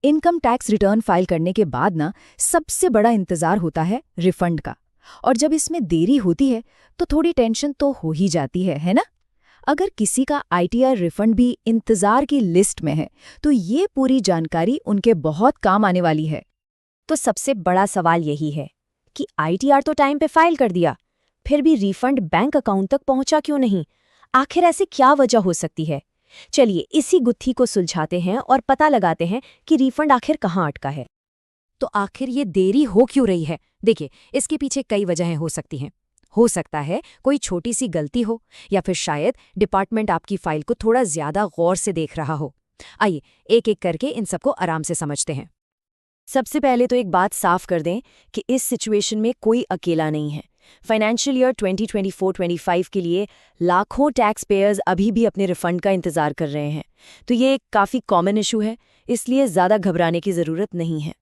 Income tax return file करने के बाद ना सबसे बड़ा इंतजार होता है रिफंड का। और जब इसमें देरी होती है तो थोड़ी टेंशन तो हो ही जाती है ना? अगर किसी का आईटीआर रिफंड भी इंतजार की लिस्ट में है तो ये पूरी जानकारी उनके बहुत काम आने वाली है। तो सबसे बड़ा सवाल यही है कि आईटीआर तो टाइम पे फाइल कर दिया, फिर भी रिफंड बैंक अकाउंट तक पहुंचा क्यों नहीं? आखिर ऐसी क्या वजह हो सकती है? चलिए इसी गुत्थी को सुलझाते हैं और पता लगाते हैं कि रिफंड आखिर कहाँ अटका है। तो आखिर ये देरी हो क्यों रही है? देखिए, इसके पीछे कई वजहें हो सकती हैं। हो सकता है कोई छोटी सी गलती हो, या फिर शायद डिपार्टमेंट आपकी फाइल को थोड़ा ज्यादा गौर से देख रहा हो। आइए एक एक करके इन सबको आराम से समझते हैं। सबसे पहले तो एक बात साफ कर दें कि इस सिचुएशन में कोई अकेला नहीं है। फाइनेंशियल ईयर 2024-25 के लिए लाखों टैक्स पेयर्स अभी भी अपने रिफंड का इंतजार कर रहे हैं। तो ये एक काफ़ी कॉमन इशू है, इसलिए ज़्यादा घबराने की ज़रूरत नहीं है।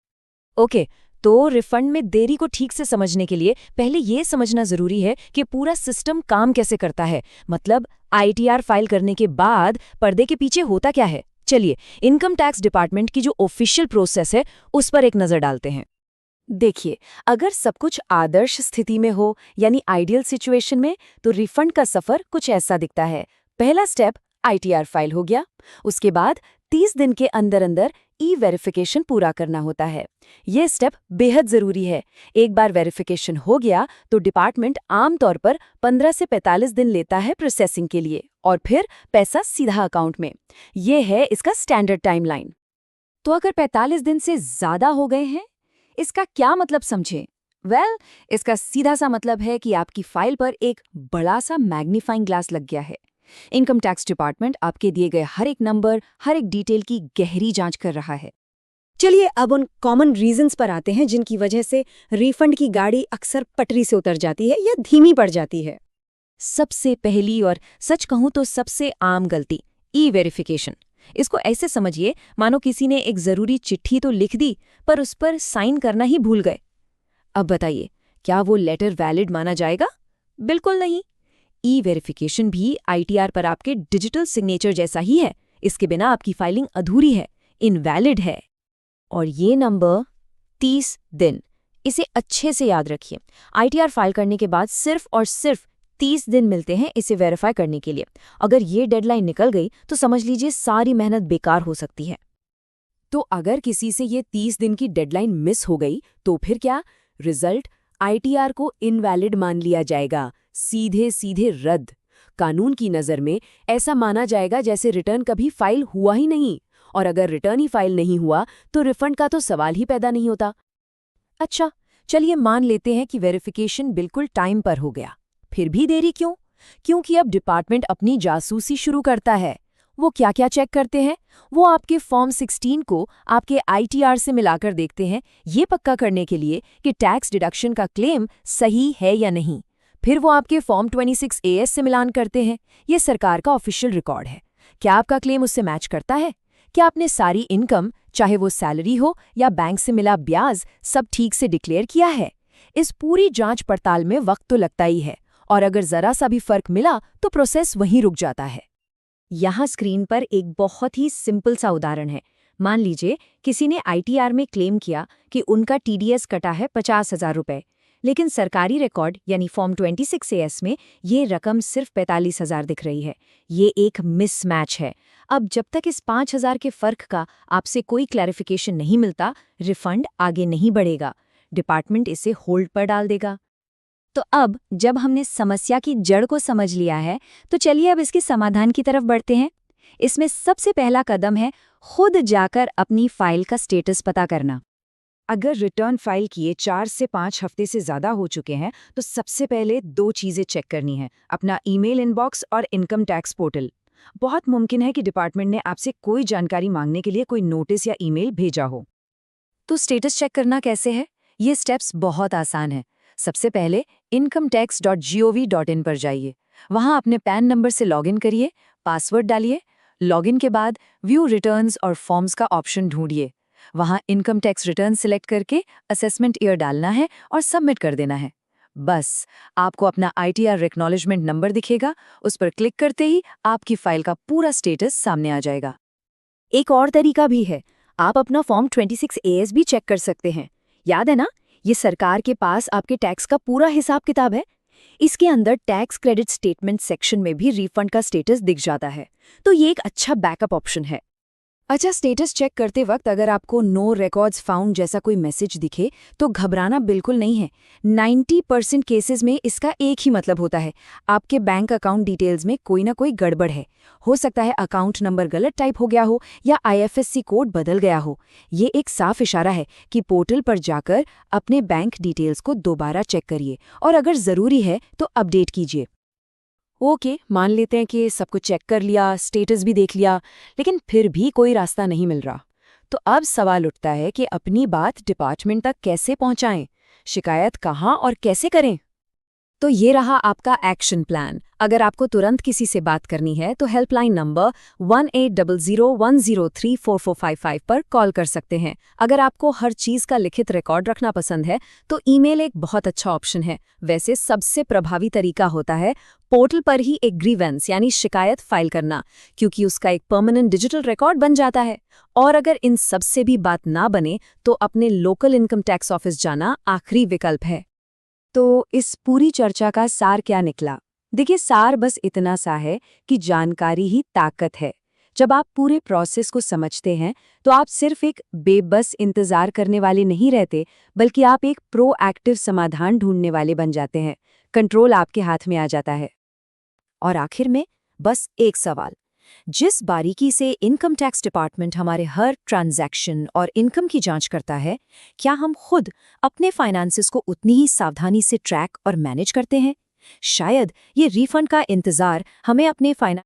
ओके, तो रिफंड में देरी को ठीक से समझने के लिए पहले ये समझना जरूरी है कि पूरा सिस्टम काम कैसे करता है। मतलब आईटीआर फाइल करने के बाद पर्दे के पीछे होता क्या है। चलिए इनकम टैक्स डिपार्टमेंट की जो ऑफिशियल प्रोसेस है उस पर एक नज़र डालते हैं। देखिए, अगर सब कुछ आदर्श स्थिति में हो, यानी आइडियल सिचुएशन में, तो रिफंड का सफ़र कुछ ऐसा दिखता है। पहला स्टेप आईटीआर फाइल हो गया। उसके बाद 30 दिन के अंदर अंदर ई वेरिफिकेशन पूरा करना होता है। ये स्टेप बेहद ज़रूरी है। एक बार वेरिफिकेशन हो गया तो डिपार्टमेंट आमतौर पर 15 से 45 दिन लेता है प्रोसेसिंग के लिए, और फिर पैसा सीधा अकाउंट में। ये है इसका स्टैंडर्ड टाइमलाइन। तो अगर 45 दिन से ज़्यादा हो गए हैं, इसका क्या मतलब समझें? इसका सीधा सा मतलब है कि आपकी फाइल पर एक बड़ा सा मैग्नीफाइंग ग्लास लग गया है। इनकम टैक्स डिपार्टमेंट आपके दिए गए हर एक नंबर, हर एक डिटेल की गहरी जांच कर रहा है। चलिए अब उन कॉमन रीजंस पर आते हैं जिनकी वजह से रिफंड की गाड़ी अक्सर पटरी से उतर जाती है या धीमी पड़ जाती है। सबसे पहली और सच कहूं तो सबसे आम गलती, ई वेरिफिकेशन। इसको ऐसे समझिए मानो किसी ने एक जरूरी चिट्ठी तो लिख दी पर उस पर साइन करना ही भूल गए। अब बताइए, क्या वो लेटर वैलिड माना जाएगा? बिल्कुल नहीं। ई वेरिफिकेशन भी आईटीआर पर आपके डिजिटल सिग्नेचर जैसा ही है। इसके बिना आपकी फाइलिंग अधूरी है, इनवैलिड है। और ये नंबर 30 दिन, इसे अच्छे से याद रखिए। आईटीआर फाइल करने के बाद सिर्फ और सिर्फ 30 दिन मिलते हैं इसे वेरीफाई करने के लिए। अगर ये डेडलाइन निकल गई तो समझ लीजिए सारी मेहनत बेकार हो सकती है। तो अगर किसी से ये 30 दिन की डेडलाइन मिस हो गई तो फिर क्या? रिजल्ट आईटीआर को इनवैलिड मान लिया जाएगा, सीधे सीधे रद्द। कानून की नज़र में ऐसा माना जाएगा जैसे रिटर्न कभी फाइल हुआ ही नहीं, और अगर रिटर्न ही फाइल नहीं हुआ तो रिफंड का तो सवाल ही पैदा नहीं होता। अच्छा, चलिए मान लेते हैं कि वेरिफिकेशन बिल्कुल टाइम पर हो गया, फिर भी देरी क्यों? क्योंकि अब डिपार्टमेंट अपनी जासूसी शुरू करता है। वो क्या क्या चेक करते हैं? वो आपके फॉर्म 16 को आपके आईटीआर से मिलाकर देखते हैं, ये पक्का करने के लिए कि टैक्स डिडक्शन का क्लेम सही है या नहीं। फिर वो आपके फॉर्म 26 एएस से मिलान करते हैं। ये सरकार का ऑफिशियल रिकॉर्ड है। क्या आपका क्लेम उससे मैच करता है? क्या आपने सारी इनकम, चाहे वो सैलरी हो या बैंक से मिला ब्याज, सब ठीक से डिक्लेयर किया है? इस पूरी जांच पड़ताल में वक्त तो लगता ही है, और अगर जरा सा भी फर्क मिला तो प्रोसेस वहीं रुक जाता है। यहाँ स्क्रीन पर एक बहुत ही सिंपल सा उदाहरण है। मान लीजिए किसी ने आईटीआर में क्लेम किया कि उनका टीडीएस कटा है 50,000 रुपये, लेकिन सरकारी रिकॉर्ड यानी फॉर्म 26 एएस में ये रकम सिर्फ 45,000 दिख रही है। ये एक मिसमैच है। अब जब तक इस 5,000 के फर्क का आपसे कोई क्लैरिफिकेशन नहीं मिलता, रिफंड आगे नहीं बढ़ेगा। डिपार्टमेंट इसे होल्ड पर डाल देगा। तो अब जब हमने समस्या की जड़ को समझ लिया है तो चलिए अब इसके समाधान की तरफ बढ़ते हैं। इसमें सबसे पहला कदम है खुद जाकर अपनी फाइल का स्टेटस पता करना। अगर रिटर्न फाइल किए 4 से 5 हफ्ते से ज़्यादा हो चुके हैं तो सबसे पहले 2 चीज़ें चेक करनी है, अपना ईमेल इनबॉक्स और इनकम टैक्स पोर्टल। बहुत मुमकिन है कि डिपार्टमेंट ने आपसे कोई जानकारी मांगने के लिए कोई नोटिस या ईमेल भेजा हो। तो स्टेटस चेक करना कैसे है? ये स्टेप्स बहुत आसान है। सबसे पहले incometax.gov.in पर जाइए। वहाँ अपने पैन नंबर से लॉगिन करिए, पासवर्ड डालिए। लॉगिन के बाद व्यू रिटर्न्स और फॉर्म्स का ऑप्शन ढूंढिए। वहाँ इनकम टैक्स रिटर्न सिलेक्ट करके असेसमेंट ईयर डालना है और सबमिट कर देना है। बस, आपको अपना आईटीआर एक्नॉलेजमेंट नंबर दिखेगा। उस पर क्लिक करते ही आपकी फाइल का पूरा स्टेटस सामने आ जाएगा। एक और तरीका भी है। आप अपना फॉर्म 26AS भी चेक कर सकते हैं। याद है ना, ये सरकार के पास आपके टैक्स का पूरा हिसाब किताब है। इसके अंदर टैक्स क्रेडिट स्टेटमेंट सेक्शन में भी रिफंड का स्टेटस दिख जाता है, तो ये एक अच्छा बैकअप ऑप्शन है। अच्छा, स्टेटस चेक करते वक्त अगर आपको नो रिकॉर्ड्स फाउंड जैसा कोई मैसेज दिखे तो घबराना बिल्कुल नहीं है। 90% केसेस में इसका एक ही मतलब होता है, आपके बैंक अकाउंट डिटेल्स में कोई ना कोई गड़बड़ है। हो सकता है अकाउंट नंबर गलत टाइप हो गया हो या IFSC कोड बदल गया हो। ये एक साफ इशारा है कि पोर्टल पर जाकर अपने बैंक डिटेल्स को दोबारा चेक करिए और अगर ज़रूरी है तो अपडेट कीजिए। ओके, मान लेते हैं कि सब कुछ चेक कर लिया, स्टेटस भी देख लिया, लेकिन फिर भी कोई रास्ता नहीं मिल रहा। तो अब सवाल उठता है कि अपनी बात डिपार्टमेंट तक कैसे पहुंचाएं? शिकायत कहाँ और कैसे करें? तो ये रहा आपका एक्शन प्लान। अगर आपको तुरंत किसी से बात करनी है तो हेल्पलाइन नंबर 180010344555 पर कॉल कर सकते हैं। अगर आपको हर चीज़ का लिखित रिकॉर्ड रखना पसंद है तो ईमेल एक बहुत अच्छा ऑप्शन है। वैसे सबसे प्रभावी तरीका होता है पोर्टल पर ही एक ग्रीवेंस यानी शिकायत फाइल करना, क्योंकि उसका एक परमानेंट डिजिटल रिकॉर्ड बन जाता है। और अगर इन सब से भी बात ना बने तो अपने लोकल इनकम टैक्स ऑफिस जाना आखिरी विकल्प है। तो इस पूरी चर्चा का सार क्या निकला? देखिए, सार बस इतना सा है कि जानकारी ही ताकत है। जब आप पूरे प्रोसेस को समझते हैं तो आप सिर्फ एक बेबस इंतजार करने वाले नहीं रहते, बल्कि आप एक प्रोएक्टिव समाधान ढूंढने वाले बन जाते हैं। कंट्रोल आपके हाथ में आ जाता है। और आखिर में बस एक सवाल, जिस बारीकी से इनकम टैक्स डिपार्टमेंट हमारे हर ट्रांजैक्शन और इनकम की जांच करता है, क्या हम खुद अपने फाइनेंसेस को उतनी ही सावधानी से ट्रैक और मैनेज करते हैं? शायद ये रिफंड का इंतजार हमें अपने फाइनेंस